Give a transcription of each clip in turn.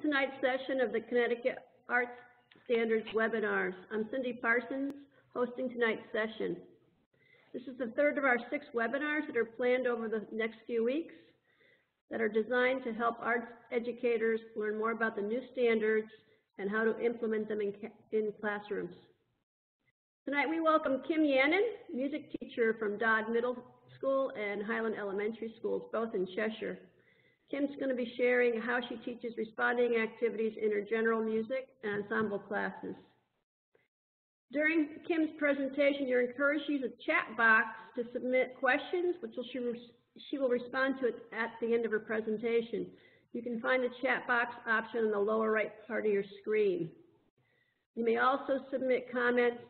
Tonight's session of the Connecticut Arts Standards webinars. I'm Cindy Parsons, hosting tonight's session. This is the third of our 6 webinars that are planned over the next few weeks that are designed to help arts educators learn more about the new standards and how to implement them in classrooms. Tonight we welcome Kim Yannon, music teacher from Dodd Middle School and Highland Elementary Schools, both in Cheshire. Kim's going to be sharing how she teaches responding activities in her general music and ensemble classes. During Kim's presentation, you're encouraged to use a chat box to submit questions, which she will respond to at the end of her presentation. You can find the chat box option in the lower right part of your screen. You may also submit comments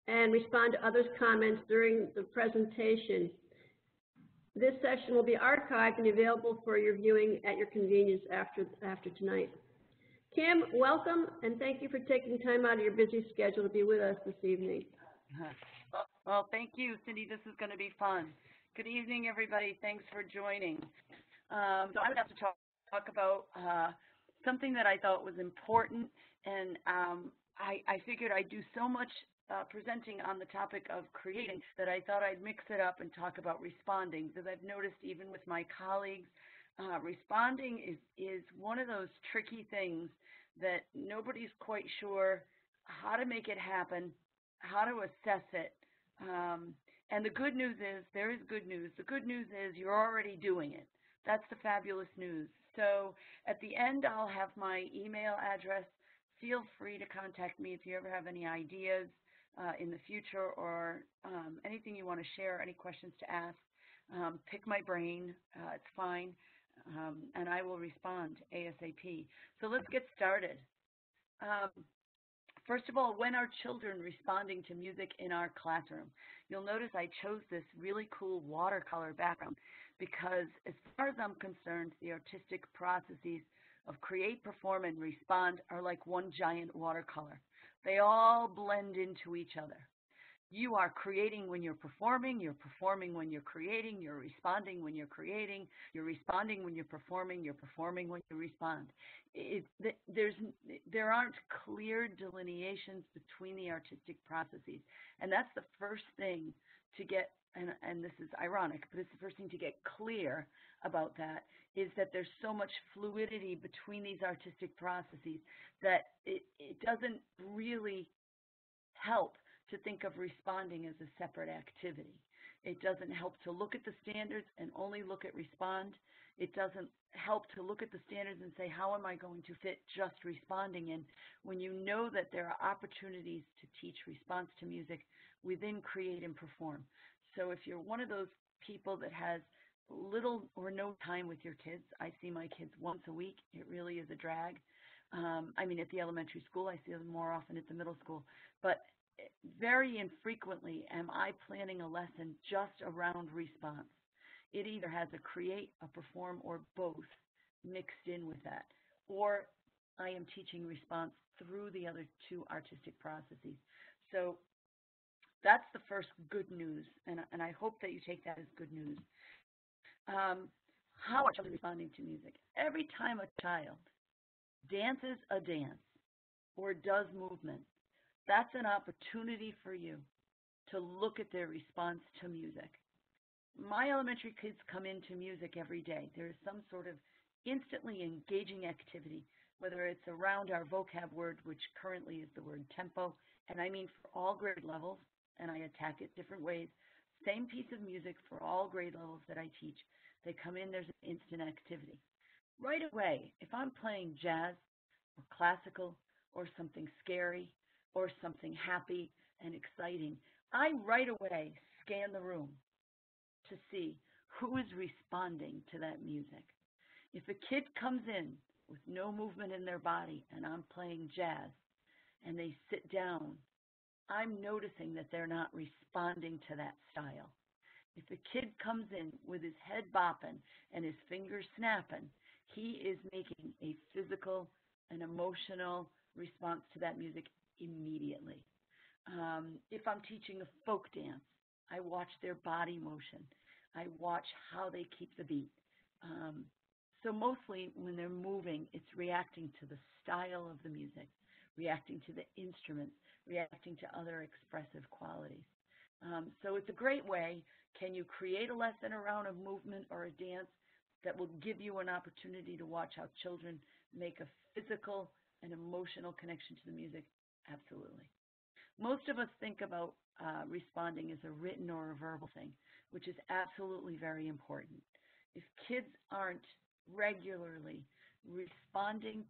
and respond to others' comments during the presentation. This session will be archived and available for your viewing at your convenience after tonight. Kim, welcome, and thank you for taking time out of your busy schedule to be with us this evening. Well, thank you, Cindy. This is going to be fun. Good evening, everybody. Thanks for joining. So I would have to talk about something that I thought was important, and I figured I'd do so much presenting on the topic of creating that I thought I'd mix it up and talk about responding, because I've noticed even with my colleagues, responding is one of those tricky things that nobody's quite sure how to make it happen, how to assess it. And the good news is, there is good news. The good news is you're already doing it. That's the fabulous news. So at the end, I'll have my email address. Feel free to contact me if you ever have any ideas in the future or anything you want to share, any questions to ask. Pick my brain. It's fine. And I will respond ASAP. So let's get started. First of all, when are children responding to music in our classroom? You'll notice I chose this really cool watercolor background because as far as I'm concerned, the artistic processes of create, perform, and respond are like one giant watercolor. They all blend into each other. You are creating when you're performing when you're creating, you're responding when you're creating, you're responding when you're performing when you respond. There aren't clear delineations between the artistic processes. And that's the first thing to get, and this is ironic, but it's the first thing to get clear about that, is that there's so much fluidity between these artistic processes that it doesn't really help to think of responding as a separate activity. It doesn't help to look at the standards and only look at respond. It doesn't help to look at the standards and say, how am I going to fit just responding in, when you know that there are opportunities to teach response to music within create and perform. So if you're one of those people that has little or no time with your kids, I see my kids once a week. It really is a drag. I mean, at the elementary school, I see them more often at the middle school. But very infrequently am I planning a lesson just around response. It either has a create, a perform, or both mixed in with that. Or I am teaching response through the other 2 artistic processes. So that's the first good news, and I hope that you take that as good news. How are children responding to music? Every time a child dances a dance or does movement, that's an opportunity for you to look at their response to music. My elementary kids come into music every day. There is some sort of instantly engaging activity, whether it's around our vocab word, which currently is the word tempo, and I mean for all grade levels, and I attack it different ways. Same piece of music for all grade levels that I teach. They come in, there's an instant activity. Right away, if I'm playing jazz or classical or something scary or something happy and exciting, I right away scan the room to see who is responding to that music. If a kid comes in with no movement in their body and I'm playing jazz and they sit down, I'm noticing that they're not responding to that style. If a kid comes in with his head bopping and his fingers snapping, he is making a physical and emotional response to that music immediately. If I'm teaching a folk dance, I watch their body motion. I watch how they keep the beat. So mostly when they're moving, it's reacting to the style of the music, reacting to the instruments, reacting to other expressive qualities. So it's a great way. Can you create a lesson around a movement or a dance that will give you an opportunity to watch how children make a physical and emotional connection to the music? Absolutely. Most of us think about responding as a written or a verbal thing, which is absolutely very important. If kids aren't regularly responding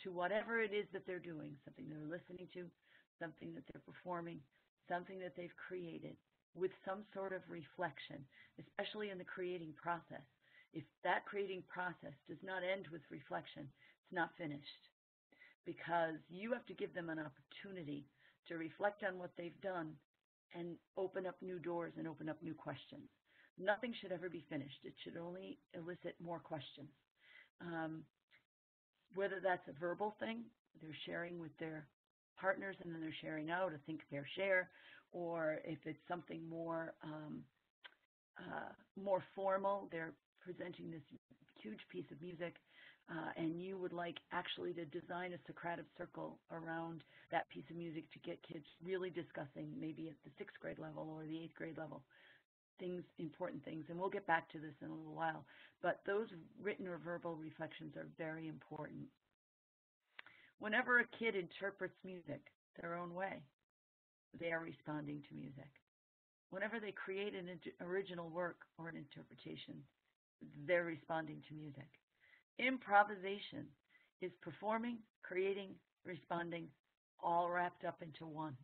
to whatever it is that they're doing, something they're listening to, something that they're performing, something that they've created, with some sort of reflection, especially in the creating process. If that creating process does not end with reflection, it's not finished, because you have to give them an opportunity to reflect on what they've done and open up new doors and open up new questions. Nothing should ever be finished. It should only elicit more questions. Whether that's a verbal thing, they're sharing with their partners and then they're sharing out, a think, fair, share, or if it's something more more formal, they're presenting this huge piece of music, and you would like actually to design a Socratic circle around that piece of music to get kids really discussing, maybe at the 6th grade level or the 8th grade level, things, important things, and we'll get back to this in a little while, but those written or verbal reflections are very important. Whenever a kid interprets music their own way, they are responding to music. Whenever they create an original work or an interpretation, they're responding to music. Improvisation is performing, creating, responding, all wrapped up into one.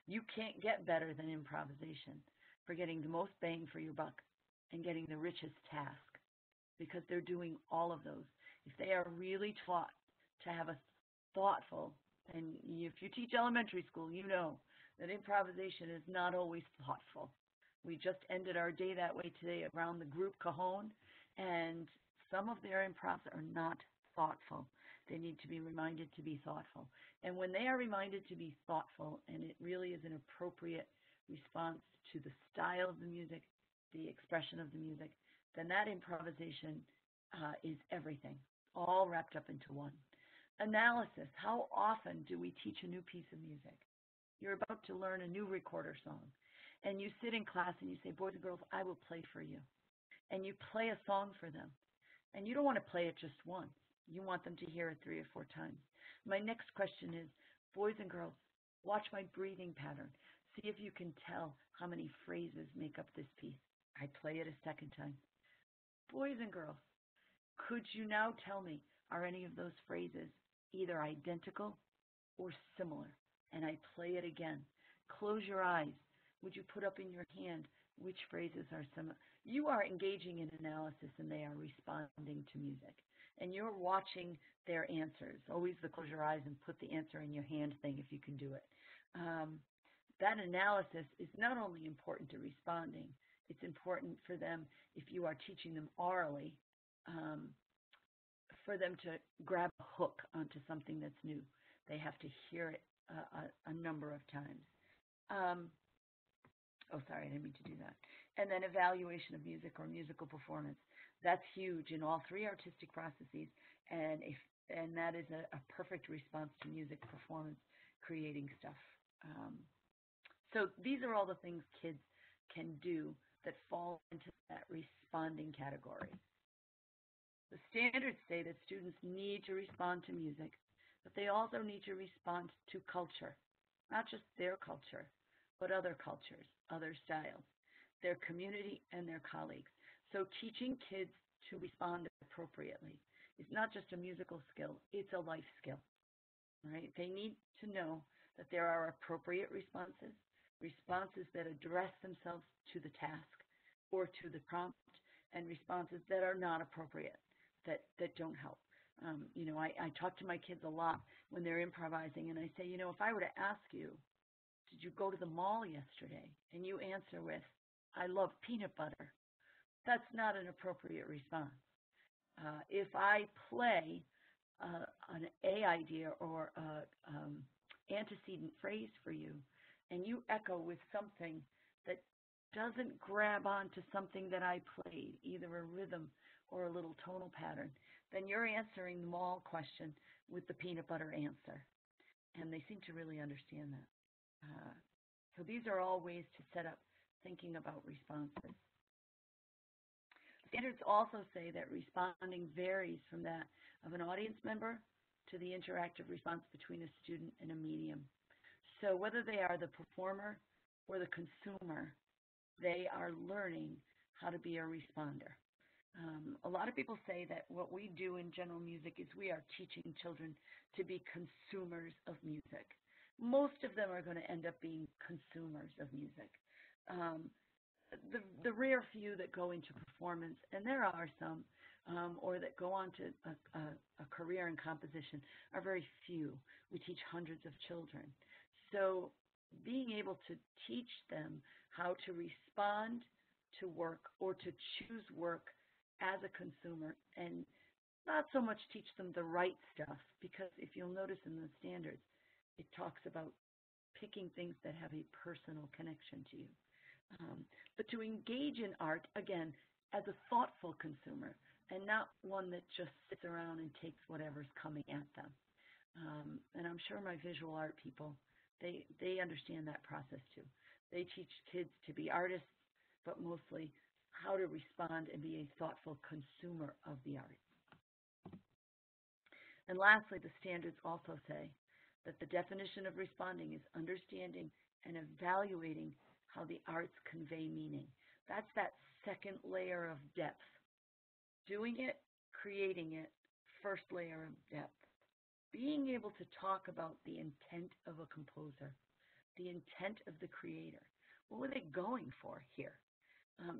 You can't get better than improvisation for getting the most bang for your buck and getting the richest task, because they're doing all of those. If they are really taught to have a thoughtful, and if you teach elementary school, you know that improvisation is not always thoughtful. We just ended our day that way today around the group cajon, and some of their improvs are not thoughtful. They need to be reminded to be thoughtful. And when they are reminded to be thoughtful, and it really is an appropriate response to the style of the music, the expression of the music, then that improvisation is everything, all wrapped up into one. Analysis. How often do we teach a new piece of music? You're about to learn a new recorder song, and you sit in class and you say, boys and girls, I will play for you. And you play a song for them. And you don't want to play it just once. You want them to hear it 3 or 4 times. My next question is, boys and girls, watch my breathing pattern. See if you can tell how many phrases make up this piece. I play it a 2nd time. Boys and girls, could you now tell me, are any of those phrases either identical or similar? And I play it again. Close your eyes. Would you put up in your hand which phrases are similar? You are engaging in analysis and they are responding to music. And you're watching their answers. Always the close your eyes and put the answer in your hand thing if you can do it. That analysis is not only important to responding, it's important for them, if you are teaching them orally, for them to grab a hook onto something that's new. They have to hear it a number of times. Oh, sorry, I didn't mean to do that. And then evaluation of music or musical performance. That's huge in all 3 artistic processes, and that is a perfect response to music, performance, creating stuff. So these are all the things kids can do that fall into that responding category. The standards say that students need to respond to music, but they also need to respond to culture, not just their culture, but other cultures, other styles, their community and their colleagues. So teaching kids to respond appropriately is not just a musical skill, it's a life skill, right? They need to know that there are appropriate responses, responses that address themselves to the task or to the prompt, and responses that are not appropriate, that don't help. I talk to my kids a lot when they're improvising, and I say, if I were to ask you, did you go to the mall yesterday? And you answer with, I love peanut butter. That's not an appropriate response. If I play an A idea or an antecedent phrase for you, and you echo with something that doesn't grab onto something that I played, either a rhythm or a little tonal pattern, then you're answering the mall question with the peanut butter answer. And they seem to really understand that. So these are all ways to set up thinking about responses. Standards also say that responding varies from that of an audience member to the interactive response between a student and a medium. So whether they are the performer or the consumer, they are learning how to be a responder. A lot of people say that what we do in general music is we are teaching children to be consumers of music. Most of them are going to end up being consumers of music. The rare few that go into performance, and there are some, or that go on to a career in composition, are very few. We teach hundreds of children. So being able to teach them how to respond to work or to choose work as a consumer, and not so much teach them the right stuff, because if you'll notice in the standards, it talks about picking things that have a personal connection to you. But to engage in art, again, as a thoughtful consumer, and not one that just sits around and takes whatever's coming at them. And I'm sure my visual art people, they understand that process too. They teach kids to be artists, but mostly how to respond and be a thoughtful consumer of the art. And lastly, the standards also say that the definition of responding is understanding and evaluating how the arts convey meaning. That's that second layer of depth. Doing it, creating it, first layer of depth. Being able to talk about the intent of a composer, the intent of the creator. What were they going for here?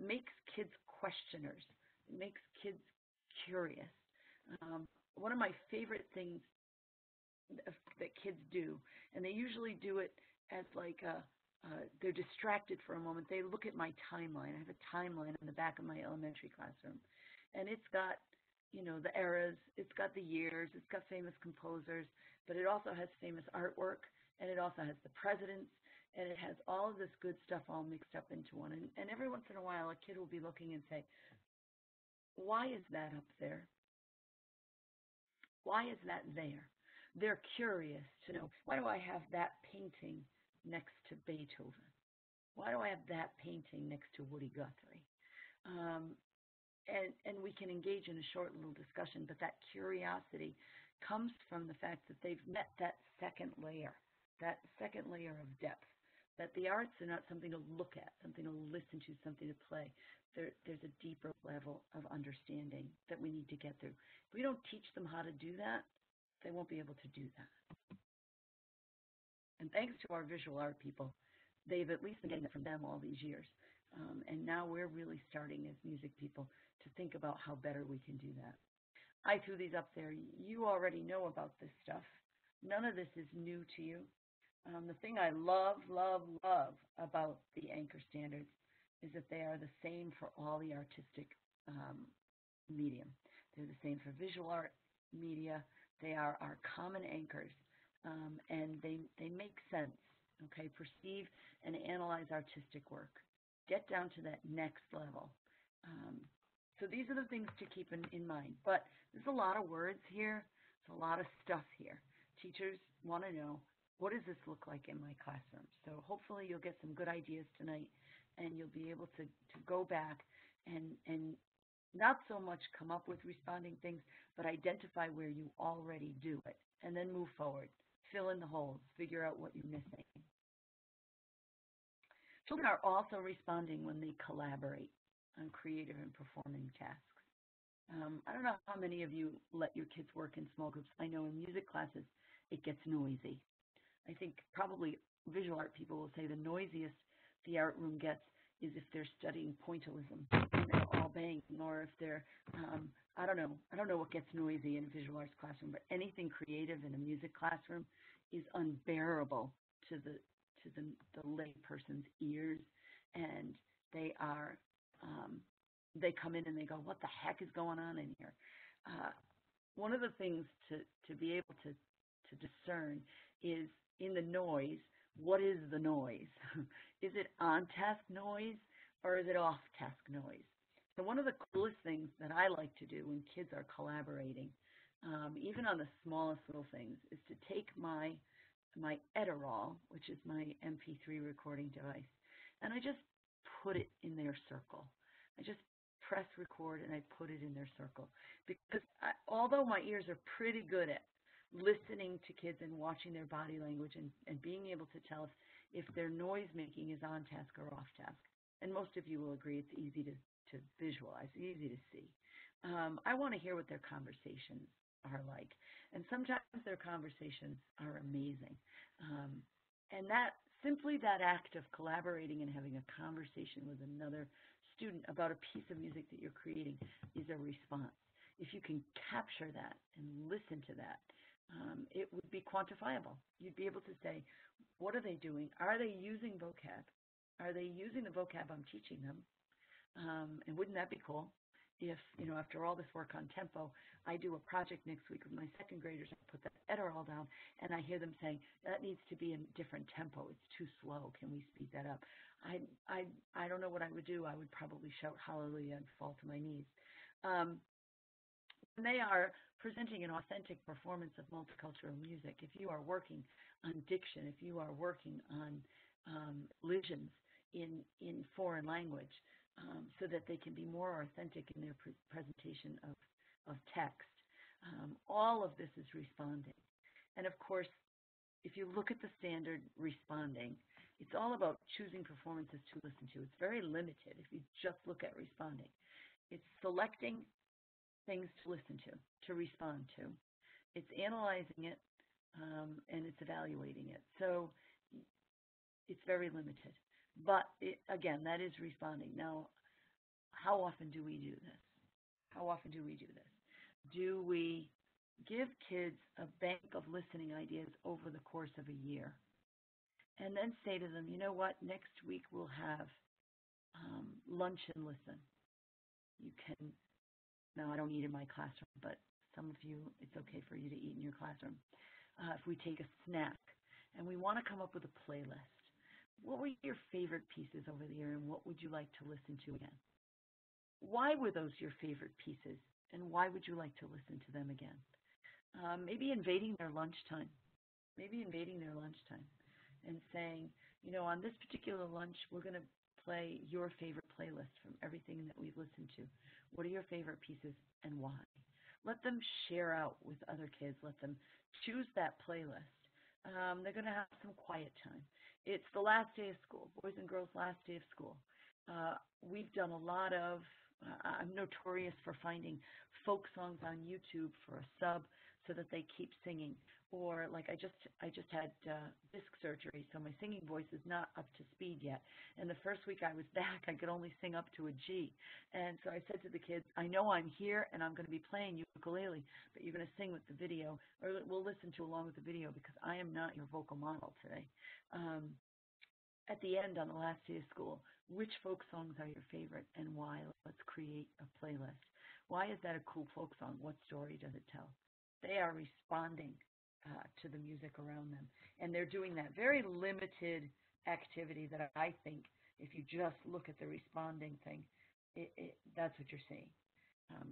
Makes kids questioners. It makes kids curious. One of my favorite things that kids do, and they usually do it as like they're distracted for a moment. They look at my timeline. I have a timeline on the back of my elementary classroom, and it's got, you know, the eras, it's got the years, it's got famous composers, but it also has famous artwork, and it also has the presidents, and it has all of this good stuff all mixed up into one. And every once in a while, a kid will be looking and say, why is that up there? Why is that there? They're curious to know, why do I have that painting next to Beethoven? Why do I have that painting next to Woody Guthrie? And we can engage in a short little discussion, but that curiosity comes from the fact that they've met that second layer of depth, that the arts are not something to look at, something to listen to, something to play. There's a deeper level of understanding that we need to get through. If we don't teach them how to do that, they won't be able to do that. And thanks to our visual art people, they've at least been getting it from them all these years. And now we're really starting as music people to think about how better we can do that. I threw these up there. You already know about this stuff. None of this is new to you. The thing I love, love, love about the anchor standards is that they are the same for all the artistic medium. They're the same for visual art media. They are our common anchors, and they make sense. Okay, perceive and analyze artistic work. Get down to that next level. So these are the things to keep in mind. But there's a lot of words here. There's a lot of stuff here. Teachers want to know, what does this look like in my classroom? So hopefully you'll get some good ideas tonight, and you'll be able to go back and not so much come up with responding things, but identify where you already do it, and then move forward. Fill in the holes. Figure out what you're missing. Children are also responding when they collaborate on creative and performing tasks. I don't know how many of you let your kids work in small groups. I know in music classes, it gets noisy. I think probably visual art people will say the noisiest the art room gets is if they're studying pointillism, and they're all banging, or if they're, I don't know what gets noisy in a visual arts classroom, but anything creative in a music classroom is unbearable to the lay person's ears, and they come in and they go, what the heck is going on in here? One of the things to be able to discern is in the noise, what is the noise? Is it on-task noise or is it off-task noise? So one of the coolest things that I like to do when kids are collaborating, even on the smallest little things, is to take my Edirol, which is my MP3 recording device, and I just put it in their circle. I just press record and I put it in their circle. Because although my ears are pretty good at listening to kids and watching their body language and being able to tell if their noise making is on task or off task, and most of you will agree it's easy to visualize, easy to see. I want to hear what their conversations are like. And sometimes their conversations are amazing. And simply that act of collaborating and having a conversation with another student about a piece of music that you're creating is a response. If you can capture that and listen to that, it would be quantifiable. You'd be able to say, what are they doing? Are they using vocab? Are they using the vocab I'm teaching them? And wouldn't that be cool? If, after all this work on tempo, I do a project next week with my second graders, I put that Edirol down, and I hear them saying, that needs to be a different tempo. It's too slow. Can we speed that up? I don't know what I would do. I would probably shout hallelujah and fall to my knees. When they are presenting an authentic performance of multicultural music, if you are working on diction, if you are working on elisions in foreign language, so that they can be more authentic in their presentation of text. All of this is responding. And of course, if you look at the standard responding, it's all about choosing performances to listen to. It's very limited if you just look at responding. It's selecting things to listen to respond to. It's analyzing it, and it's evaluating it. So it's very limited. But again, that is responding. Now, how often do we do this? How often do we do this? Do we give kids a bank of listening ideas over the course of a year and then say to them, you know what, next week we'll have lunch and listen. You can, now I don't eat in my classroom, but some of you, it's okay for you to eat in your classroom. If we take a snack and we want to come up with a playlist, what were your favorite pieces over the year, and what would you like to listen to again? Why were those your favorite pieces, and why would you like to listen to them again? Maybe invading their lunchtime. And saying, on this particular lunch, we're going to play your favorite playlist from everything that we've listened to. What are your favorite pieces and why? Let them share out with other kids. Let them choose that playlist. They're going to have some quiet time. It's the last day of school, boys and girls' last day of school. We've done a lot of, I'm notorious for finding folk songs on YouTube for a sub so that they keep singing. Or like I just had disc surgery, so my singing voice is not up to speed yet. And the first week I was back, I could only sing up to a G. And so I said to the kids, I know I'm here and I'm going to be playing ukulele, but you're going to sing with the video, or we'll listen to along with the video because I am not your vocal model today. At the end, on the last day of school, which folk songs are your favorite and why? Let's create a playlist. Why is that a cool folk song? What story does it tell? They are responding to the music around them. And they're doing that very limited activity that I think, if you just look at the responding thing, that's what you're seeing.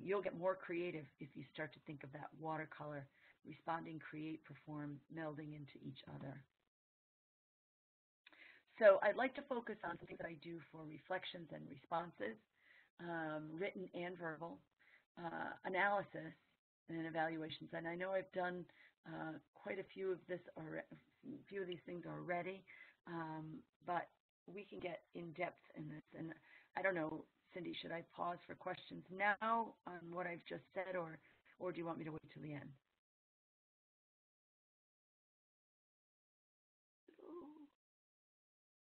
You'll get more creative if you start to think of that watercolor, responding, create, perform, melding into each other. So I'd like to focus on something that I do for reflections and responses, written and verbal, analysis and evaluations. And I know I've done quite a few of these things already, but we can get in depth in this. And I don't know, Cindy, should I pause for questions now on what I've just said, or do you want me to wait till the end?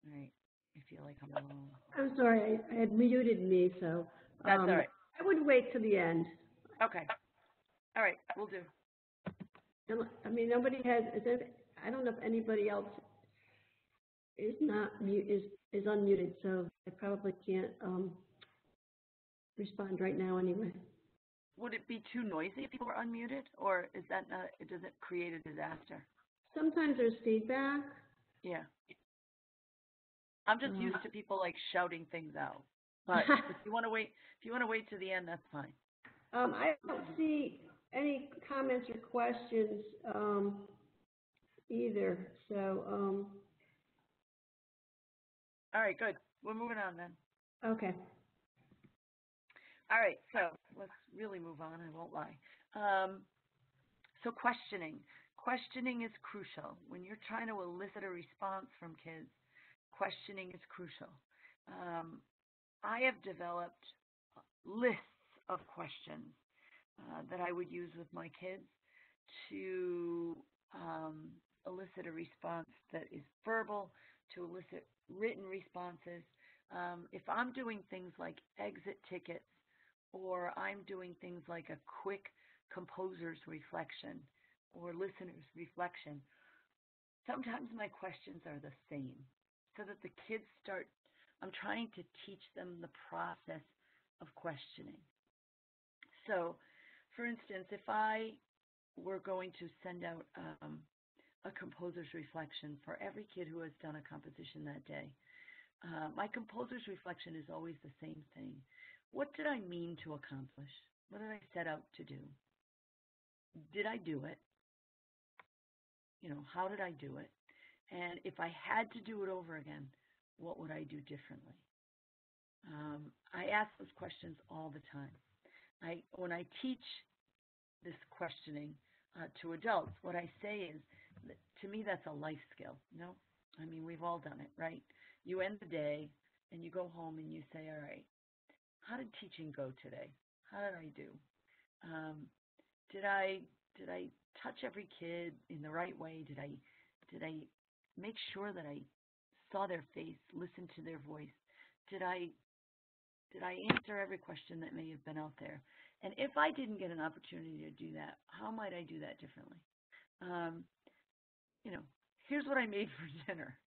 All right. I feel like I'm alone. I'm sorry, I had muted me, so. That's all right. I would wait to the end. Okay. All right, we'll do. I mean, nobody has, I don't know if anybody else is unmuted, so I probably can't respond right now anyway. Would it be too noisy if people were unmuted, or is that not, does it create a disaster? Sometimes there's feedback. Yeah. I'm just used to people like shouting things out. But if you want to wait to the end, that's fine. I don't see any comments or questions either. So, all right, good. We're moving on then. okay. All right, so let's really move on. I won't lie. So questioning. Questioning is crucial. When you're trying to elicit a response from kids, questioning is crucial. I have developed lists of questions that I would use with my kids to elicit a response that is verbal, to elicit written responses. If I'm doing things like exit tickets, or I'm doing things like a quick composer's reflection or listener's reflection, sometimes my questions are the same, so that the kids start, I'm trying to teach them the process of questioning. So, for instance, if I were going to send out a composer's reflection for every kid who has done a composition that day, my composer's reflection is always the same thing. What did I mean to accomplish? What did I set out to do? Did I do it? How did I do it? And if I had to do it over again, what would I do differently? I ask those questions all the time. When I teach this questioning to adults, what I say is, to me, that's a life skill. We've all done it, right? You end the day and you go home and you say, all right, how did teaching go today? How did I do? Did I touch every kid in the right way? Did I make sure that I saw their face, listened to their voice? Did I answer every question that may have been out there? And if I didn't get an opportunity to do that, how might I do that differently? Here's what I made for dinner.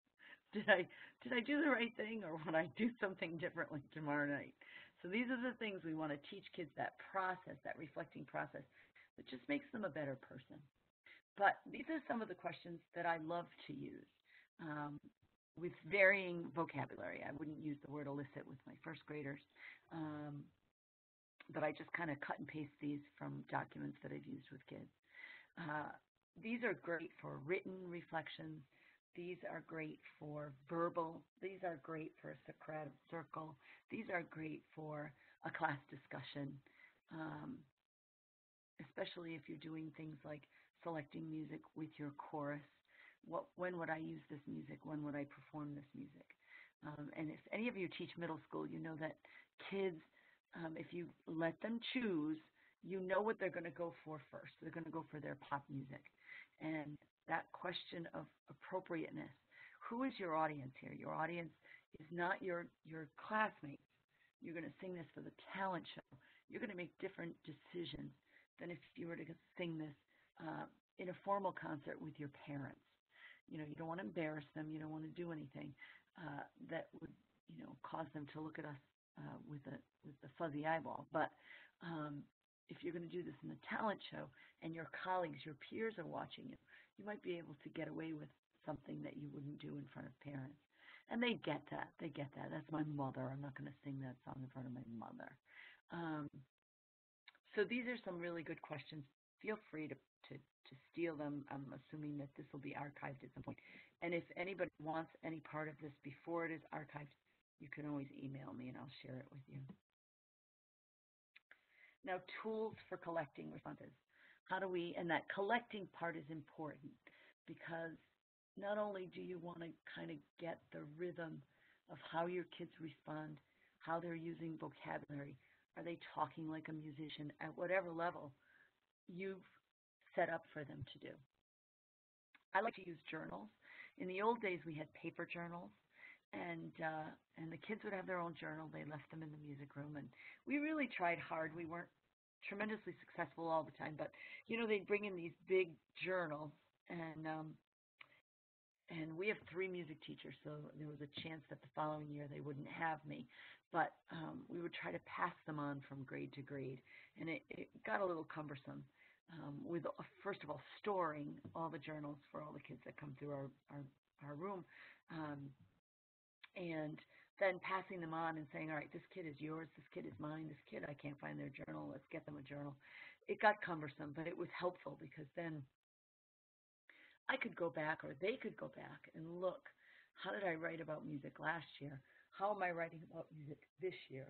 Did I do the right thing, or would I do something differently tomorrow night? So these are the things we want to teach kids, that process, that reflecting process, that just makes them a better person. But these are some of the questions that I love to use with varying vocabulary. I wouldn't use the word elicit with my first graders, but I just kind of cut and paste these from documents that I've used with kids. These are great for written reflections. These are great for verbal. These are great for a Socratic circle. These are great for a class discussion, especially if you're doing things like selecting music with your chorus. When would I use this music? When would I perform this music? And if any of you teach middle school, you know that kids, if you let them choose, you know what they're going to go for first. They're going to go for their pop music. And that question of appropriateness, who is your audience here? Your audience is not your classmates. You're going to sing this for the talent show. You're going to make different decisions than if you were to sing this in a formal concert with your parents. You don't want to embarrass them. You don't want to do anything that would, cause them to look at us with the fuzzy eyeball. But if you're going to do this in the talent show and your colleagues, your peers are watching you, you might be able to get away with something that you wouldn't do in front of parents. And they get that. They get that. That's my mother. I'm not going to sing that song in front of my mother. So these are some really good questions. Feel free to steal them. I'm assuming that this will be archived at some point. And if anybody wants any part of this before it is archived, you can always email me and I'll share it with you. Now, tools for collecting responses. And that collecting part is important, because not only do you want to kind of get the rhythm of how your kids respond, how they're using vocabulary, are they talking like a musician at whatever level you've set up for them to do. I like to use journals. In the old days, we had paper journals, and the kids would have their own journal. They left them in the music room, and we really tried hard. We weren't tremendously successful all the time, but they'd bring in these big journals, and we have 3 music teachers, so there was a chance that the following year they wouldn't have me, but we would try to pass them on from grade to grade, and it got a little cumbersome with, first of all, storing all the journals for all the kids that come through our room, and then passing them on and saying, all right, this kid is yours, this kid is mine, this kid, I can't find their journal, let's get them a journal. It got cumbersome, but it was helpful because then I could go back, or they could go back and look, how did I write about music last year? How am I writing about music this year?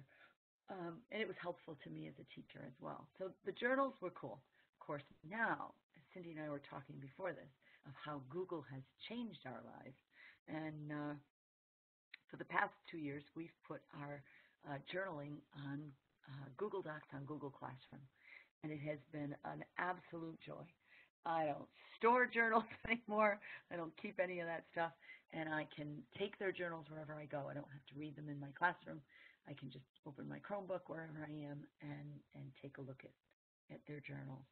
And it was helpful to me as a teacher as well. So the journals were cool. Of course, now, Cindy and I were talking before this of how Google has changed our lives. And for the past 2 years, we've put our journaling on Google Docs on Google Classroom. And it has been an absolute joy. I don't store journals anymore. I don't keep any of that stuff. And I can take their journals wherever I go. I don't have to read them in my classroom. I can just open my Chromebook wherever I am and take a look at their journals.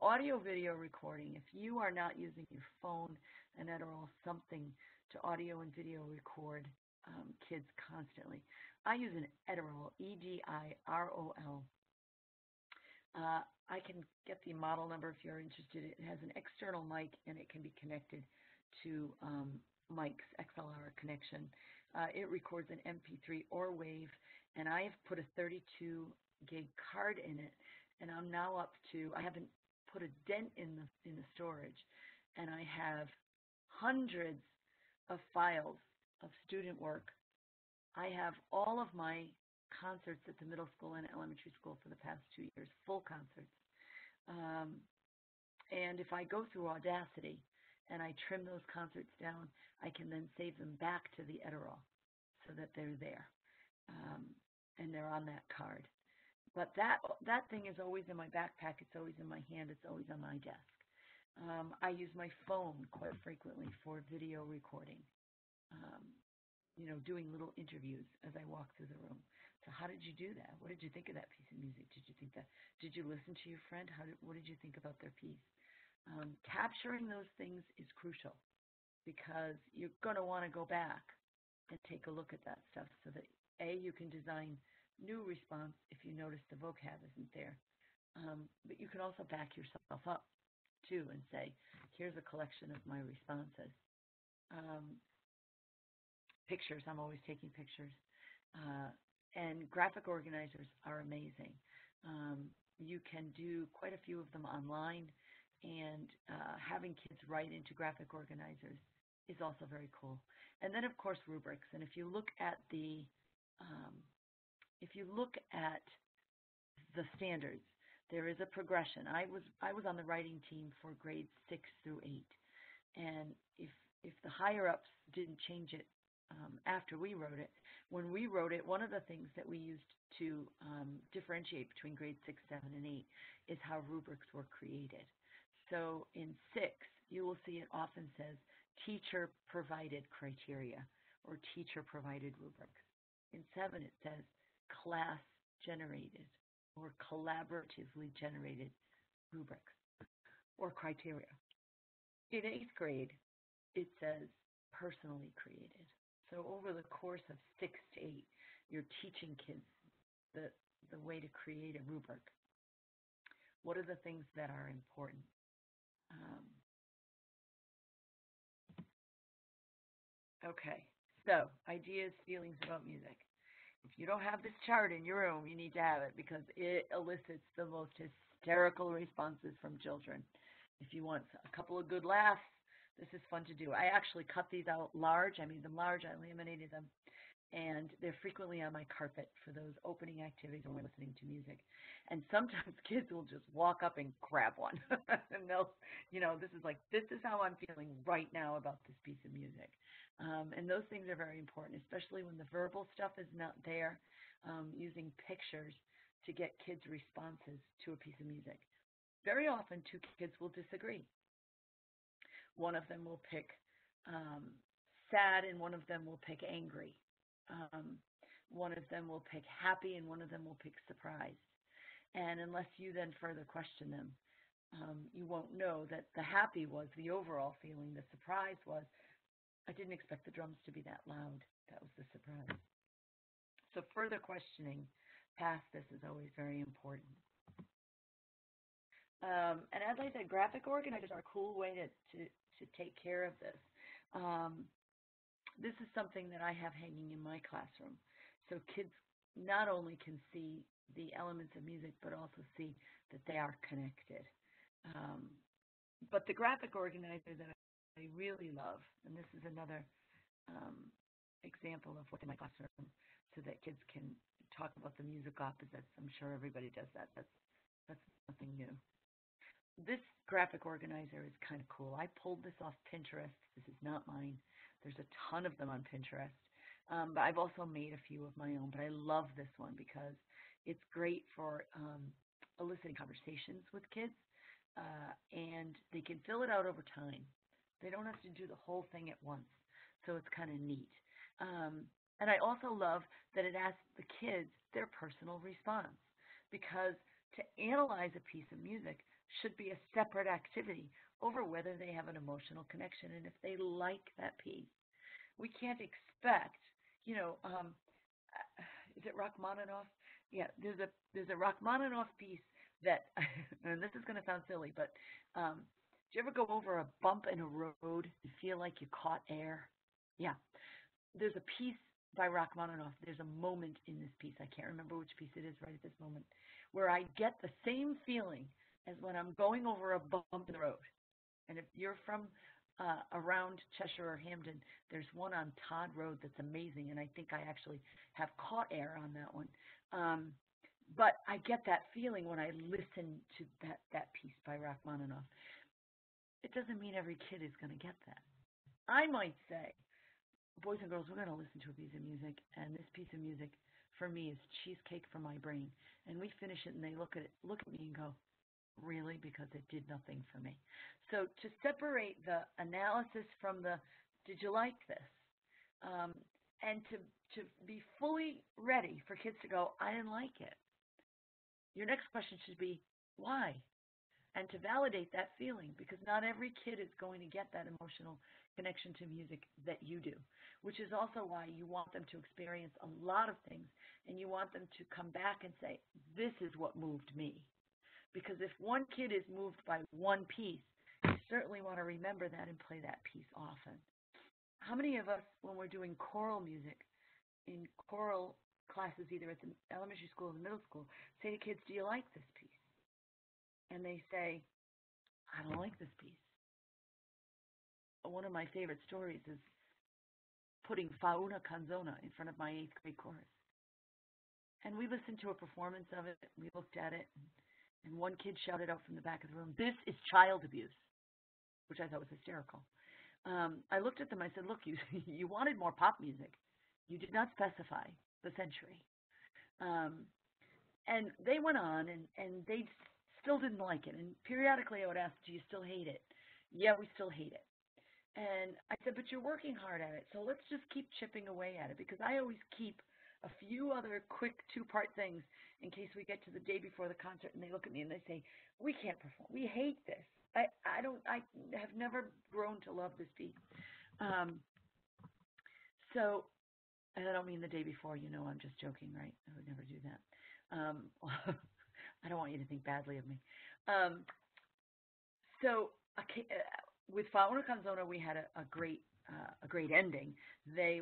Audio video recording. If you are not using your phone and that are all something to audio and video record kids constantly. I use an Edirol, E-D-I-R-O-L. I can get the model number if you're interested. It has an external mic and it can be connected to Mike's XLR connection. It records an MP3 or WAV, and I have put a 32 gig card in it, and I'm now up to, I haven't put a dent in the storage, and I have hundreds of files of student work. I have all of my concerts at the middle school and elementary school for the past 2 years, full concerts. And if I go through Audacity and I trim those concerts down, I can then save them back to the Edirol so that they're there, and they're on that card. But that thing is always in my backpack. It's always in my hand. It's always on my desk. I use my phone quite frequently for video recording, doing little interviews as I walk through the room. So how did you do that? What did you think of that piece of music? Did you think that? Did you listen to your friend? What did you think about their piece? Capturing those things is crucial because you're going to want to go back and take a look at that stuff so that, A, you can design new response if you notice the vocab isn't there. But you can also back yourself up, too, and say, here's a collection of my responses. Pictures, I'm always taking pictures. And graphic organizers are amazing. You can do quite a few of them online, and having kids write into graphic organizers is also very cool. And then, of course, rubrics. And if you look at the standards, there is a progression. I was on the writing team for grades 6 through 8, and if the higher ups didn't change it after we wrote it, when we wrote it, one of the things that we used to differentiate between grades 6, 7, and 8 is how rubrics were created. So in 6, you will see it often says teacher-provided criteria or teacher-provided rubrics. In 7, it says class-generated or collaboratively generated rubrics or criteria. In 8th grade, it says personally created. So over the course of 6 to 8, you're teaching kids the way to create a rubric. What are the things that are important? Okay, so ideas, feelings about music. If you don't have this chart in your room, you need to have it because it elicits the most hysterical responses from children. If you want a couple of good laughs, this is fun to do. I actually cut these out large. I made them large. I laminated them. And they're frequently on my carpet for those opening activities when we're listening to music. And sometimes kids will just walk up and grab one. And they'll, this is how I'm feeling right now about this piece of music. And those things are very important, especially when the verbal stuff is not there, using pictures to get kids' responses to a piece of music. Very often, 2 kids will disagree. One of them will pick sad, and one of them will pick angry. One of them will pick happy, and one of them will pick surprised. And unless you then further question them, you won't know that the happy was the overall feeling. The surprise was, I didn't expect the drums to be that loud. That was the surprise. So further questioning past this is always very important. And as I said, graphic organizers are a cool way to take care of this. this is something that I have hanging in my classroom. So kids not only can see the elements of music, but also see that they are connected. Um, but the graphic organizer that I really love, and this is another um, example of what's in my classroom, so that kids can talk about the music opposites. I'm sure everybody does that. That's nothing new. This graphic organizer is kind of cool. I pulled this off Pinterest. This is not mine. There's a ton of them on Pinterest. But I've also made a few of my own. But I love this one because it's great for eliciting conversations with kids. And they can fill it out over time. They don't have to do the whole thing at once. So it's kind of neat. And I also love that it asks the kids their personal response, because to analyze a piece of music should be a separate activity over whether they have an emotional connection and if they like that piece. We can't expect, is it Rachmaninoff? Yeah, there's a Rachmaninoff piece that, and this is going to sound silly, but do you ever go over a bump in a road and feel like you caught air? Yeah, there's a piece by Rachmaninoff. There's a moment in this piece, I can't remember which piece it is right at this moment, where I get the same feeling as when I'm going over a bump in the road. And if you're from around Cheshire or Hampden, there's one on Todd Road that's amazing, and I think I actually have caught air on that one. But I get that feeling when I listen to that piece by Rachmaninoff. It doesn't mean every kid is going to get that. I might say, boys and girls, we're going to listen to a piece of music, and this piece of music for me is cheesecake for my brain. And we finish it, and they look at me and go, really? Because it did nothing for me. So to separate the analysis from the, did you like this? And to be fully ready for kids to go, I didn't like it. Your next question should be, why? And to validate that feeling, because not every kid is going to get that emotional connection to music that you do, which is also why you want them to experience a lot of things, and you want them to come back and say, this is what moved me. Because if one kid is moved by one piece, you certainly want to remember that and play that piece often. How many of us, when we're doing choral music, in choral classes, either at the elementary school or the middle school, say to kids, do you like this piece? And they say, I don't like this piece. One of my favorite stories is putting Fa una canzona in front of my 8th grade chorus. And we listened to a performance of it. We looked at it. And one kid shouted out from the back of the room, this is child abuse, which I thought was hysterical. I looked at them. I said, look, you wanted more pop music. You did not specify the century. And they went on, and they still didn't like it. And periodically I would ask, do you still hate it? Yeah, we still hate it. And I said, but you're working hard at it, so let's just keep chipping away at it, because I always keep a few other quick 2-part things in case we get to the day before the concert and they look at me and they say, we can't perform. We hate this. I have never grown to love this piece. So, and I don't mean the day before, I'm just joking, right? I would never do that. I don't want you to think badly of me. With Fa una canzona, we had a great ending.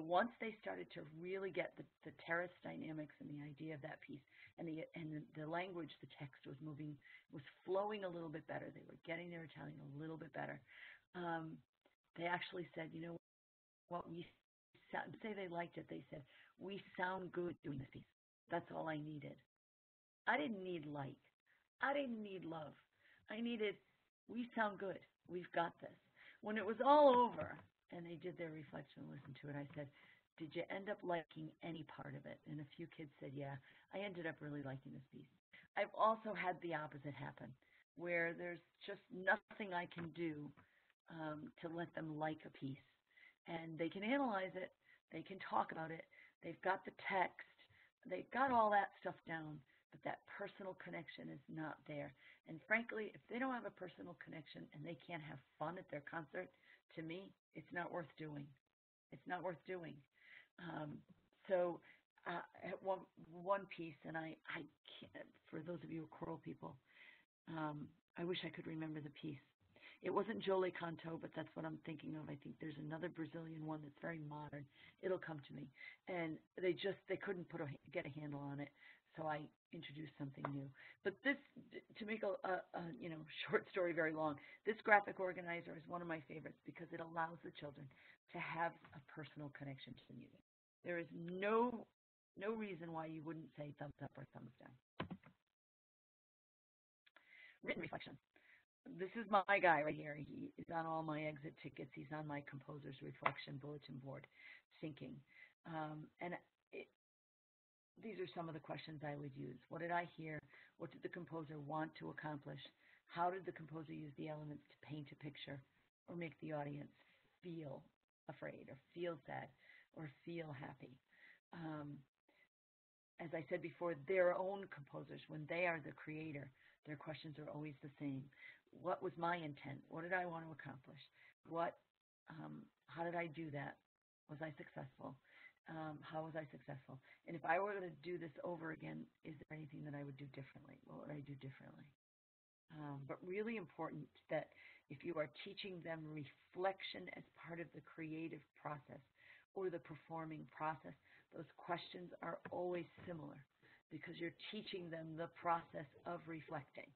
Once they started to really get the terrace dynamics and the idea of that piece, and the language, the text was flowing a little bit better. They were getting their Italian a little bit better. They actually said, you know what, say they liked it. They said, we sound good doing this piece. That's all I needed. I didn't need like. I didn't need love. I needed, we sound good. We've got this. When it was all over and they did their reflection and listened to it, I said, did you end up liking any part of it? And a few kids said, yeah, I ended up really liking this piece. I've also had the opposite happen, where there's just nothing I can do to let them like a piece. And they can analyze it. They can talk about it. They've got the text. They've got all that stuff down, but that personal connection is not there. And frankly, if they don't have a personal connection and they can't have fun at their concert, to me, it's not worth doing. It's not worth doing. At one piece, and I can't, for those of you who are choral people, I wish I could remember the piece. It wasn't Jolie Canto, but that's what I'm thinking of. I think there's another Brazilian one that's very modern. It'll come to me. And they couldn't get a handle on it, so I introduced something new. But this, to make a short story very long, this graphic organizer is one of my favorites because it allows the children to have a personal connection to the music. There is no reason why you wouldn't say thumbs up or thumbs down. Written reflection. This is my guy right here. He is on all my exit tickets. He's on my composer's reflection bulletin board, thinking. These are some of the questions I would use. What did I hear? What did the composer want to accomplish? How did the composer use the elements to paint a picture or make the audience feel afraid or feel sad or feel happy? As I said before, their own composers, when they are the creator, their questions are always the same. What was my intent? What did I want to accomplish? How did I do that? Was I successful? How was I successful? And if I were to do this over again, is there anything that I would do differently? What would I do differently? But really important that if you are teaching them reflection as part of the creative process or the performing process, those questions are always similar because you're teaching them the process of reflecting.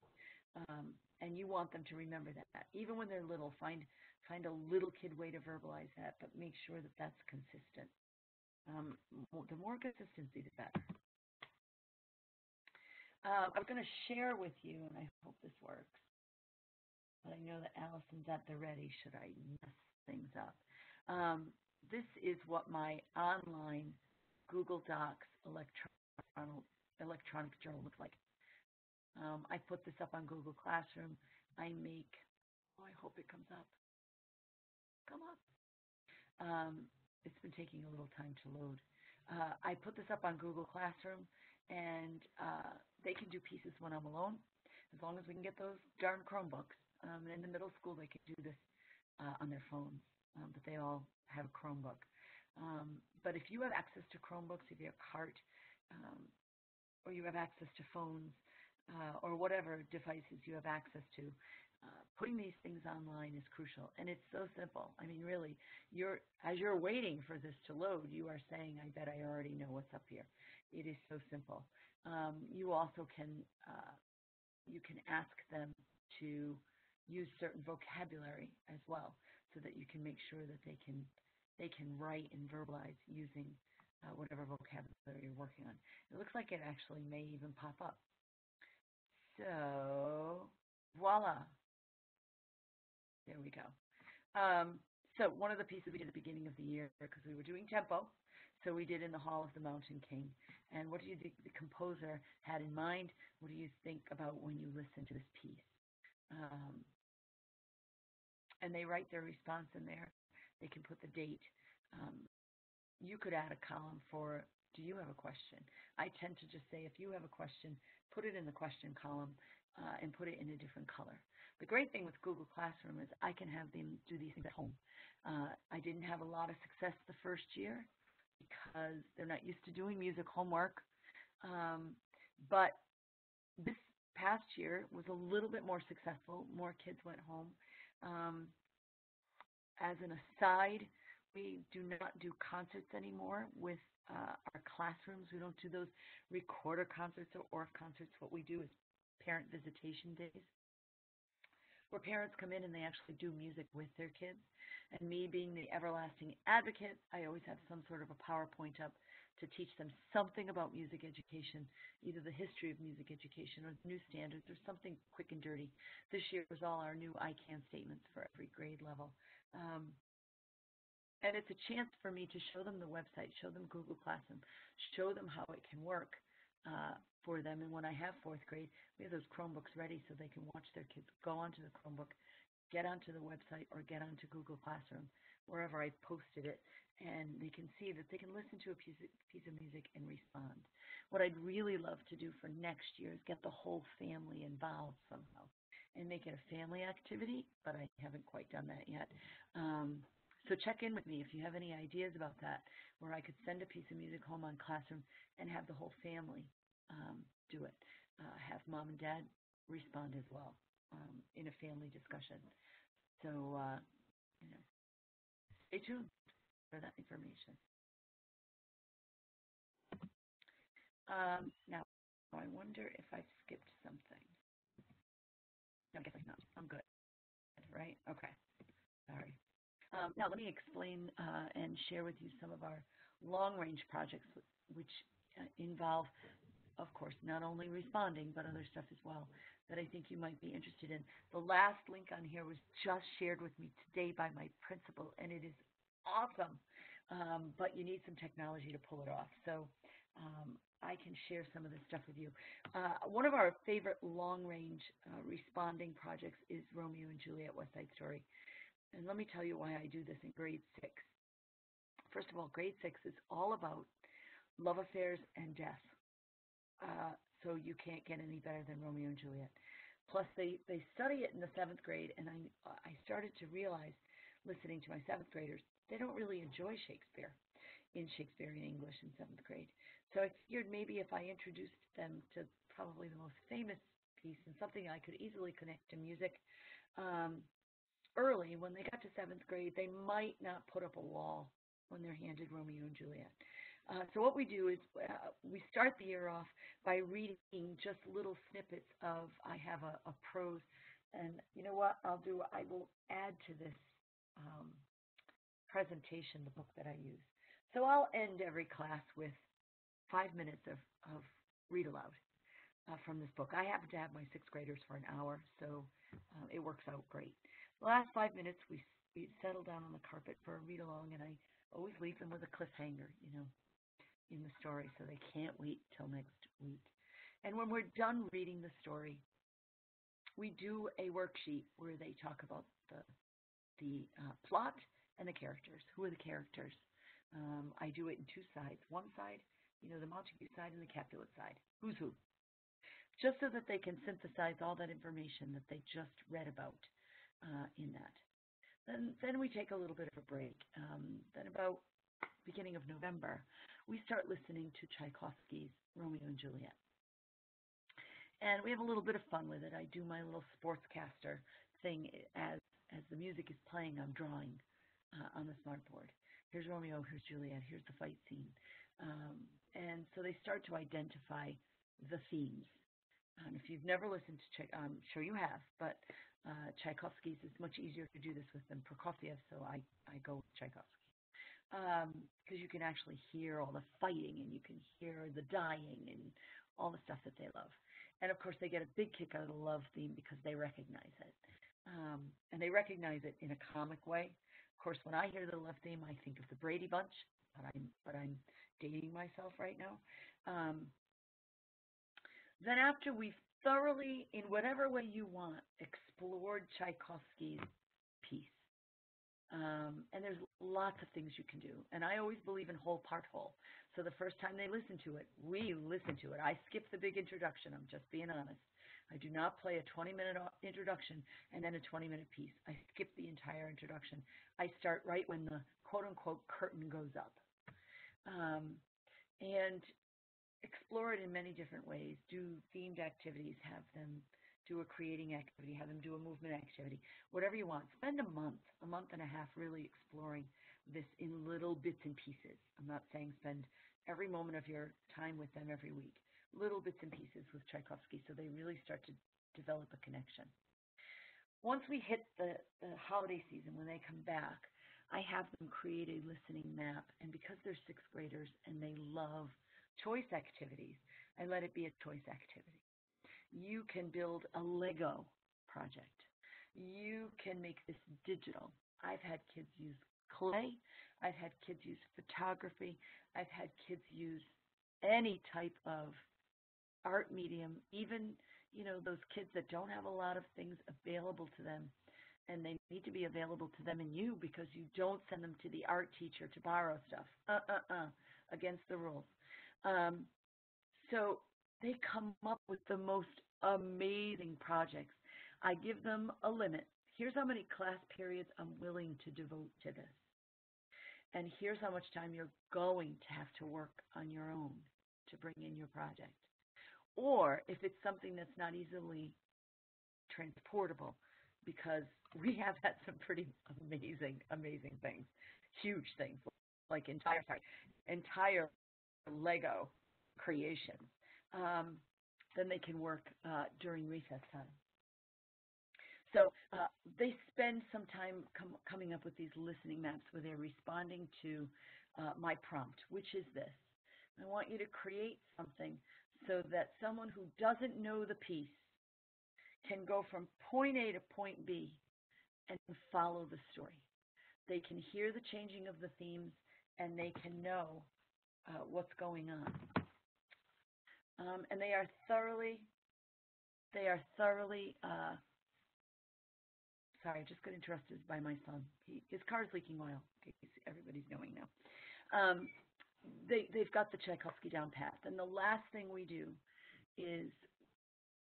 And you want them to remember that. Even when they're little, find a little kid way to verbalize that, but make sure that that's consistent. The more consistency, the better. I'm going to share with you, and I hope this works, but I know that Allison's at the ready should I mess things up. This is what my online Google Docs electronic journal looks like. I put this up on Google Classroom. I hope it comes up. Come up. It's been taking a little time to load. I put this up on Google Classroom, and they can do pieces when I'm alone, as long as we can get those darn Chromebooks. In the middle school, they can do this on their phones, but they all have a Chromebook. But if you have access to Chromebooks, if you have CART, or you have access to phones, or whatever devices you have access to, putting these things online is crucial. And it's so simple. I mean, really, as you're waiting for this to load, you are saying, I bet I already know what's up here. It is so simple. You also can ask them to use certain vocabulary as well, so that you can make sure that they can write and verbalize using whatever vocabulary you're working on. It looks like it actually may even pop up. So, voila. There we go. So one of the pieces we did at the beginning of the year, because we were doing tempo, so we did In the Hall of the Mountain King. And what do you think the composer had in mind? What do you think about when you listen to this piece? And they write their response in there. They can put the date. You could add a column for, do you have a question? I tend to just say, if you have a question, put it in the question column and put it in a different color. The great thing with Google Classroom is I can have them do these things at home. I didn't have a lot of success the first year because they're not used to doing music homework. But this past year was a little bit more successful. More kids went home. As an aside, we do not do concerts anymore with our classrooms. We don't do those recorder concerts or ORF concerts. What we do is parent visitation days, where parents come in and they actually do music with their kids. And me being the everlasting advocate, I always have some sort of a PowerPoint up to teach them something about music education, either the history of music education or new standards or something quick and dirty. This year was all our new I CAN statements for every grade level. And it's a chance for me to show them the website, show them Google Classroom, show them how it can work for them. And when I have fourth grade, we have those Chromebooks ready so they can watch their kids go onto the Chromebook, get onto the website, or get onto Google Classroom, wherever I posted it, and they can see that they can listen to a piece of music and respond. What I'd really love to do for next year is get the whole family involved somehow and make it a family activity, but I haven't quite done that yet. So check in with me if you have any ideas about that, where I could send a piece of music home on Classroom and have the whole family do it. Have mom and dad respond as well in a family discussion. So, stay tuned for that information. Now, I wonder if I've skipped something. No, I guess I'm not. I'm good, right? Okay. Sorry. Now, let me explain and share with you some of our long-range projects, which involve, of course, not only responding, but other stuff as well that I think you might be interested in. The last link on here was just shared with me today by my principal, and it is awesome, but you need some technology to pull it off. So I can share some of this stuff with you. One of our favorite long-range responding projects is Romeo and Juliet-West Side Story. And let me tell you why I do this in grade 6. First of all, grade 6 is all about love affairs and death. So you can't get any better than Romeo and Juliet. Plus, they study it in the 7th grade, and I started to realize, listening to my 7th graders, they don't really enjoy Shakespeare in Shakespearean English in 7th grade. So I figured maybe if I introduced them to probably the most famous piece and something I could easily connect to music, early, when they got to 7th grade, they might not put up a wall when they're handed Romeo and Juliet. So what we do is we start the year off by reading just little snippets of, I have a prose, and you know what I'll do? I will add to this presentation the book that I use. So I'll end every class with 5 minutes of read aloud from this book. I happen to have my 6th graders for an hour, so it works out great. The last 5 minutes, we settle down on the carpet for a read along, and I always leave them with a cliffhanger, in the story, so they can't wait till next week. And when we're done reading the story, we do a worksheet where they talk about the plot and the characters. Who are the characters? I do it in 2 sides. One side, the Montague side and the Capulet side. Who's who? Just so that they can synthesize all that information that they just read about in that. Then we take a little bit of a break. Then about beginning of November, we start listening to Tchaikovsky's Romeo and Juliet. And we have a little bit of fun with it. I do my little sportscaster thing as the music is playing. I'm drawing on the smartboard. Here's Romeo, here's Juliet, here's the fight scene. And so they start to identify the themes. And if you've never listened to I'm sure you have, but Tchaikovsky's is much easier to do this with than Prokofiev, so I go with Tchaikovsky. Because you can actually hear all the fighting, and you can hear the dying, and all the stuff that they love. And of course, they get a big kick out of the love theme because they recognize it. And they recognize it in a comic way. Of course, when I hear the love theme, I think of the Brady Bunch, but I'm dating myself right now. Then after we've thoroughly, in whatever way you want, explored Tchaikovsky's piece, and there's lots of things you can do. And I always believe in whole, part, whole. So the first time they listen to it, we listen to it. I skip the big introduction. I'm just being honest. I do not play a 20-minute introduction and then a 20-minute piece. I skip the entire introduction. I start right when the quote-unquote curtain goes up. And explore it in many different ways. Do themed activities. Have them do a creating activity. Have them do a movement activity. Whatever you want. Spend a month and a half really exploring this in little bits and pieces. I'm not saying spend every moment of your time with them every week. Little bits and pieces with Tchaikovsky, so they really start to develop a connection. Once we hit the holiday season, when they come back, I have them create a listening map. And because they're 6th graders and they love choice activities, I let it be a choice activity. You can build a Lego project. You can make this digital. I've had kids use clay. I've had kids use photography. I've had kids use any type of art medium, even, those kids that don't have a lot of things available to them, and they need to be available to them and you, because you don't send them to the art teacher to borrow stuff. Against the rules. So they come up with the most amazing projects. I give them a limit. Here's how many class periods I'm willing to devote to this. And here's how much time you're going to have to work on your own to bring in your project. Or if it's something that's not easily transportable, because we have had some pretty amazing things, huge things, like entire Lego creations. Then they can work during recess time. So they spend some time coming up with these listening maps where they're responding to my prompt, which is this. I want you to create something so that someone who doesn't know the piece can go from point A to point B and follow the story. They can hear the changing of the themes, and they can know what's going on. And they are thoroughly, sorry, I just got interrupted by my son. His car's leaking oil, in case everybody's knowing now. They've got the Tchaikovsky down pat. And the last thing we do is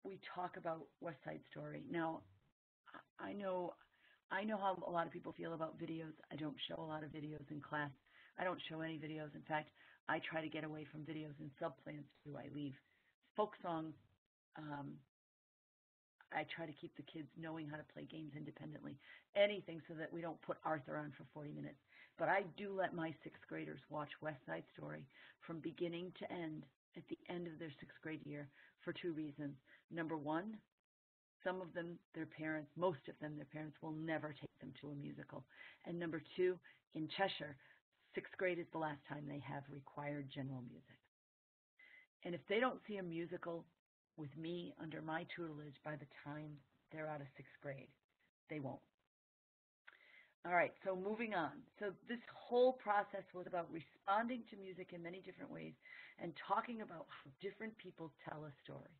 we talk about West Side Story. Now, I know how a lot of people feel about videos. I don't show a lot of videos in class. I don't show any videos. In fact, I try to get away from videos in subplans too. I leave folk songs. I try to keep the kids knowing how to play games independently. Anything so that we don't put Arthur on for 40 minutes. But I do let my sixth graders watch West Side Story from beginning to end at the end of their sixth grade year for two reasons. Number one, some of them, their parents, most of them, their parents will never take them to a musical. And number two, in Cheshire, sixth grade is the last time they have required general music. And if they don't see a musical with me under my tutelage by the time they're out of sixth grade, they won't. All right, so moving on. So this whole process was about responding to music in many different ways and talking about how different people tell a story.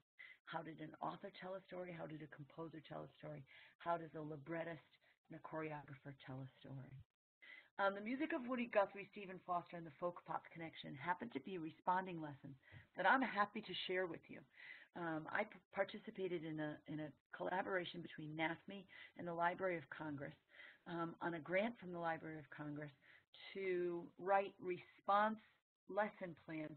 How did an author tell a story? How did a composer tell a story? How does a librettist and a choreographer tell a story? The music of Woody Guthrie, Stephen Foster, and the folk pop connection happened to be responding lessons that I'm happy to share with you. I participated in a collaboration between NAFME and the Library of Congress on a grant from the Library of Congress to write response lesson plans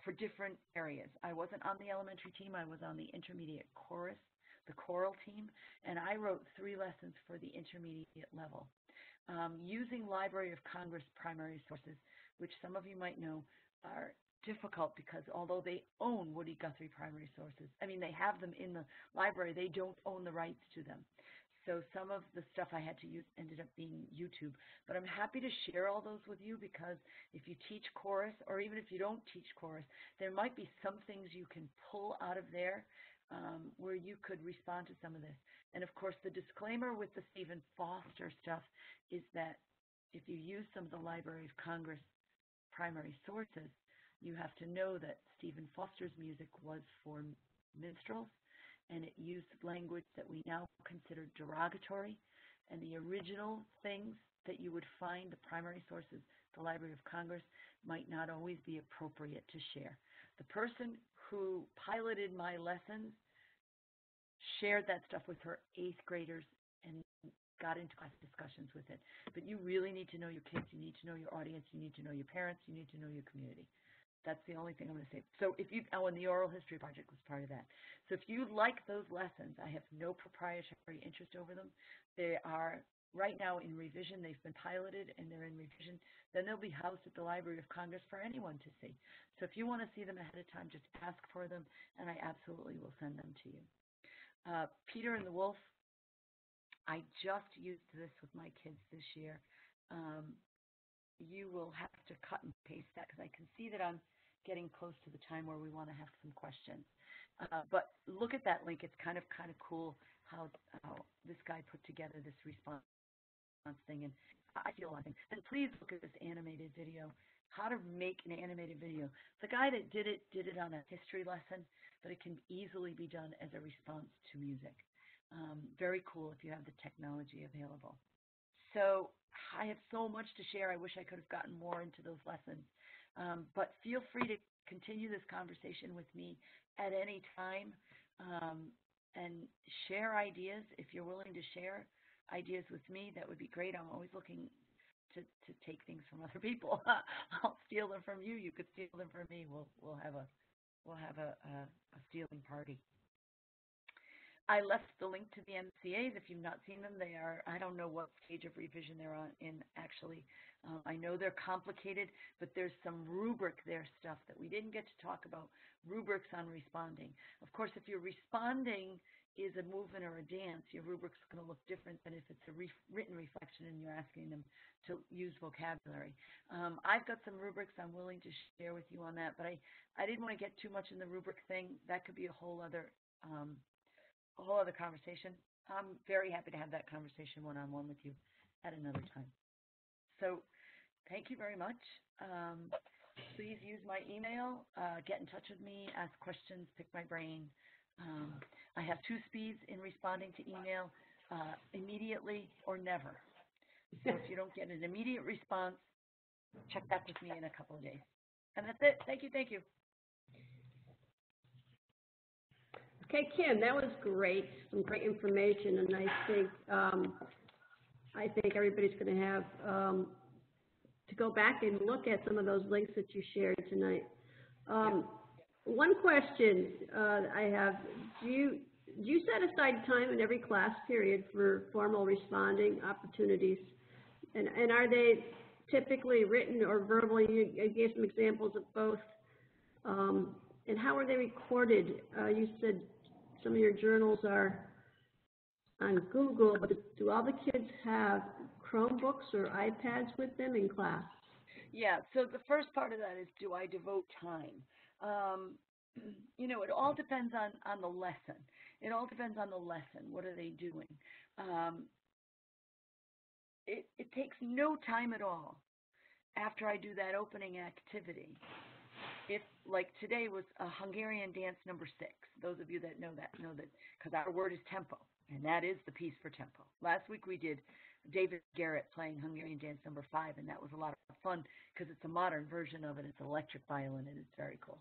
for different areas. I wasn't on the elementary team. I was on the intermediate chorus, the choral team, and I wrote 3 lessons for the intermediate level. Using Library of Congress primary sources, which some of you might know are difficult because although they own Woody Guthrie primary sources, I mean, they have them in the library, they don't own the rights to them. So some of the stuff I had to use ended up being YouTube. But I'm happy to share all those with you because if you teach chorus, or even if you don't teach chorus, there might be some things you can pull out of there where you could respond to some of this. And of course, the disclaimer with the Stephen Foster stuff is that if you use some of the Library of Congress primary sources, you have to know that Stephen Foster's music was for minstrels, and it used language that we now consider derogatory, and the original things that you would find, the primary sources, the Library of Congress, might not always be appropriate to share. The person who piloted my lessons shared that stuff with her 8th graders and got into class discussions with it. But you really need to know your kids, you need to know your audience, you need to know your parents, you need to know your community. That's the only thing I'm going to say. So if you, and the oral history project was part of that. So if you like those lessons, I have no proprietary interest over them. They are right now in revision. They've been piloted and they're in revision. Then they'll be housed at the Library of Congress for anyone to see. So if you want to see them ahead of time, just ask for them, and I absolutely will send them to you. Peter and the Wolf, I just used this with my kids this year. You will have to cut and paste that because I can see that I'm getting close to the time where we want to have some questions. But look at that link. It's kind of cool how this guy put together this response thing, and I feel like. And please look at this animated video. How to make an animated video. The guy that did it on a history lesson, but it can easily be done as a response to music. Very cool if you have the technology available. So I have so much to share. I wish I could have gotten more into those lessons. But feel free to continue this conversation with me at any time and share ideas. If you're willing to share ideas with me, that would be great. I'm always looking to take things from other people. I'll steal them from you. You could steal them from me. We'll have a stealing party. I left the link to the MCAs. If you've not seen them, they are, I don't know what stage of revision they're on in actually. I know they're complicated, but there's some rubric there stuff that we didn't get to talk about, rubrics on responding. Of course, if you're responding is a movement or a dance, your rubric's going to look different than if it's a written reflection and you're asking them to use vocabulary. I've got some rubrics I'm willing to share with you on that, but I didn't want to get too much in the rubric thing. That could be a whole other conversation. I'm very happy to have that conversation one-on-one with you at another time. So thank you very much. Please use my email, get in touch with me, ask questions, pick my brain. I have 2 speeds in responding to email, immediately or never. So if you don't get an immediate response, check back with me in a couple of days. And that's it. Thank you. Thank you. Okay, Kim, that was great. Some great information, and I think everybody's going to have to go back and look at some of those links that you shared tonight. One question I have: do you set aside time in every class period for formal responding opportunities, and are they typically written or verbal? You gave some examples of both. And how are they recorded? You said some of your journals are on Google, but do all the kids have Chromebooks or iPads with them in class? Yeah, so the first part of that is, do I devote time? You know, it all depends on the lesson. It all depends on the lesson. What are they doing? It takes no time at all after I do that opening activity. If, like today was a Hungarian dance number 6. Those of you that know that, because our word is tempo, and that is the piece for tempo. Last week we did David Garrett playing Hungarian dance number 5, and that was a lot of fun because it's a modern version of it. It's electric violin, and it's very cool.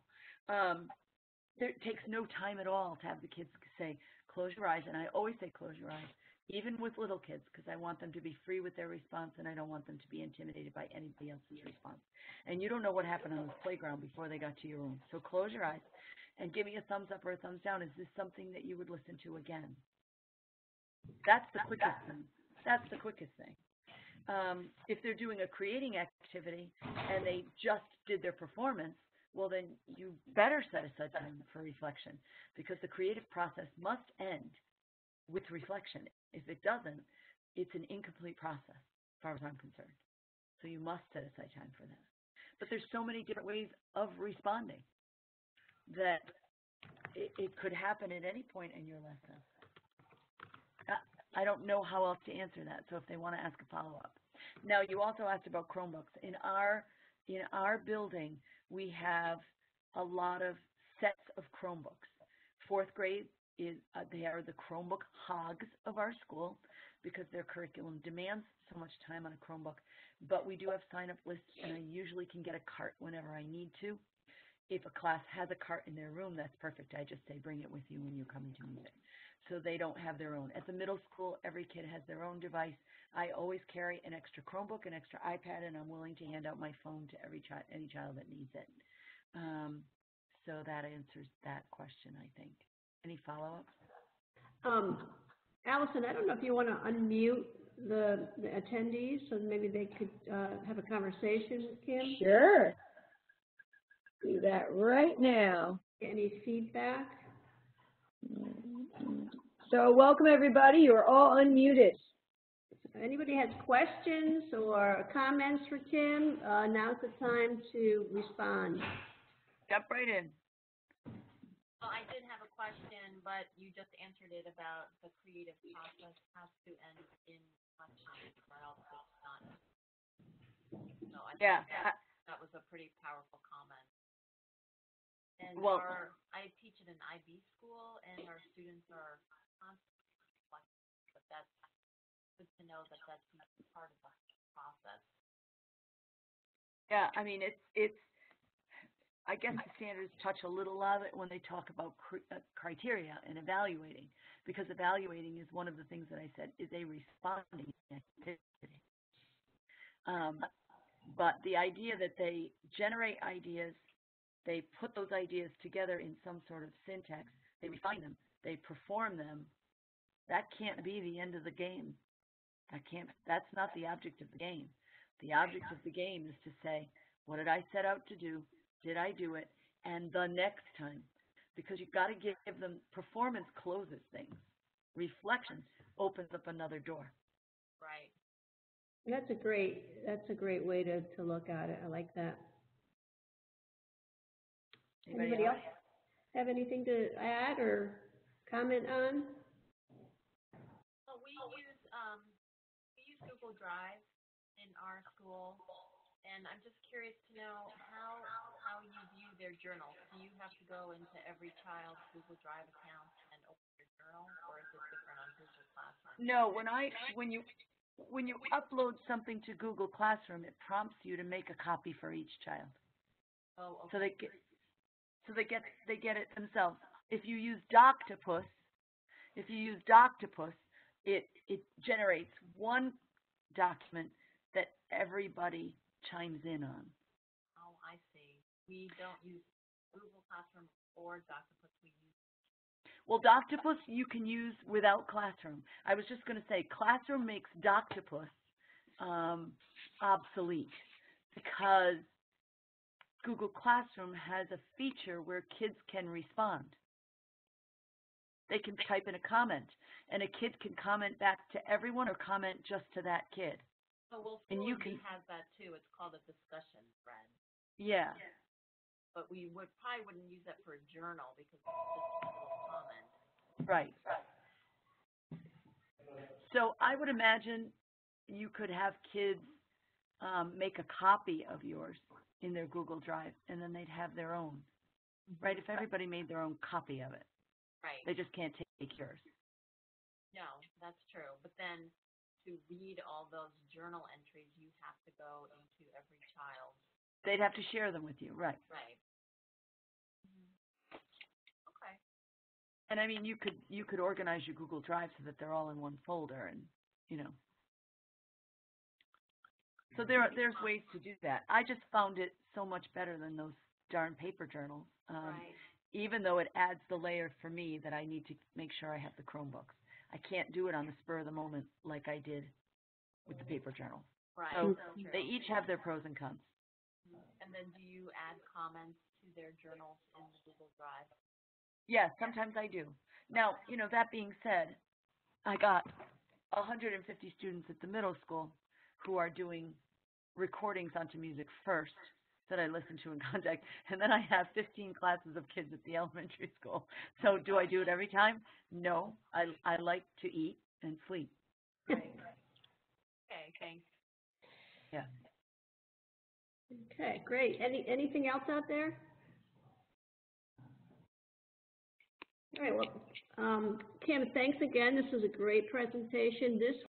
It takes no time at all to have the kids say, close your eyes, and I always say close your eyes, even with little kids, because I want them to be free with their response, and I don't want them to be intimidated by anybody else's response. And you don't know what happened on the playground before they got to your room. So close your eyes and give me a thumbs up or a thumbs down. Is this something that you would listen to again? That's the quickest thing. That's the quickest thing. If they're doing a creating activity and they just did their performance, well, then you better set aside time for reflection, because the creative process must end with reflection. If it doesn't, it's an incomplete process, as far as I'm concerned. So you must set aside time for that. But there's so many different ways of responding that it could happen at any point in your lesson. I don't know how else to answer that, so if they want to ask a follow-up. Now, you also asked about Chromebooks. In our building, we have a lot of sets of Chromebooks. 4th grade they are the Chromebook hogs of our school because their curriculum demands so much time on a Chromebook. But we do have sign-up lists, and I usually can get a cart whenever I need to. If a class has a cart in their room, that's perfect. I just say bring it with you when you're coming to music. So they don't have their own. At the middle school, every kid has their own device. I always carry an extra Chromebook, an extra iPad, and I'm willing to hand out my phone to any child that needs it. So that answers that question, I think. Any follow-ups? Allison, I don't know if you want to unmute the attendees so maybe they could have a conversation with Kim. Sure. Do that right now. Any feedback? So welcome everybody. You are all unmuted. If anybody has questions or comments for Kim, now's the time to respond. Jump right in. Well, I did have a question, but you just answered it about the creative process has to end in reflection or else it's done. So I think that was a pretty powerful comment. And I teach at an IB school, and our students are constantly reflecting, but that's good to know that that's part of the process. Yeah, I mean, it's I guess the standards touch a little of it when they talk about criteria and evaluating, because evaluating is one of the things that I said is a responding activity. But the idea that they generate ideas, they put those ideas together in some sort of syntax, they refine them, they perform them, That can't be the end of the game. That's not the object of the game. The object of the game is to say, what did I set out to do? Did I do it? And the next time. Because you've got to give them, performance closes things. Reflection opens up another door. Right. That's a great way to look at it. I like that. Anybody else have anything to add or comment on? Well, we use Google Drive in our school, and I'm just curious to know how you view their journals. Do you have to go into every child's Google Drive account and open their journal, or is it different on Google Classroom? No, when you upload something to Google Classroom, it prompts you to make a copy for each child. Oh, okay. So they get it themselves. If you use Doctopus, it generates one document that everybody chimes in on. Oh, I see. We don't use Google Classroom or Doctopus. We use. Well, Doctopus you can use without Classroom. I was just going to say Classroom makes Doctopus obsolete because Google Classroom has a feature where kids can respond. They can type in a comment, and a kid can comment back to everyone or comment just to that kid. Oh, well, and you Schoology can has that too. It's called a discussion thread. Yeah. But we probably wouldn't use that for a journal because it's just a little comment. Right. So I would imagine you could have kids make a copy of yours in their Google Drive, and then they'd have their own, right? If everybody made their own copy of it. Right. They just can't take yours. No, that's true. But then to read all those journal entries, you have to go into every child. They'd have to share them with you, right? Right. Okay. And I mean, you could organize your Google Drive so that they're all in one folder, and So there's ways to do that. I just found it so much better than those darn paper journals. Right. Even though it adds the layer for me that I need to make sure I have the Chromebooks. I can't do it on the spur of the moment like I did with the paper journal. Right. So True. they each have their pros and cons. And then do you add comments to their journals in the Google Drive? Yes, sometimes I do. Now, that being said, I got 150 students at the middle school who are doing recordings onto music first that I listen to in contact, and then I have 15 classes of kids at the elementary school. So do I do it every time? No. I like to eat and sleep. Right. Okay, thanks. Yeah. Okay, great. Anything else out there? All right, well, Kim, thanks again. This was a great presentation. This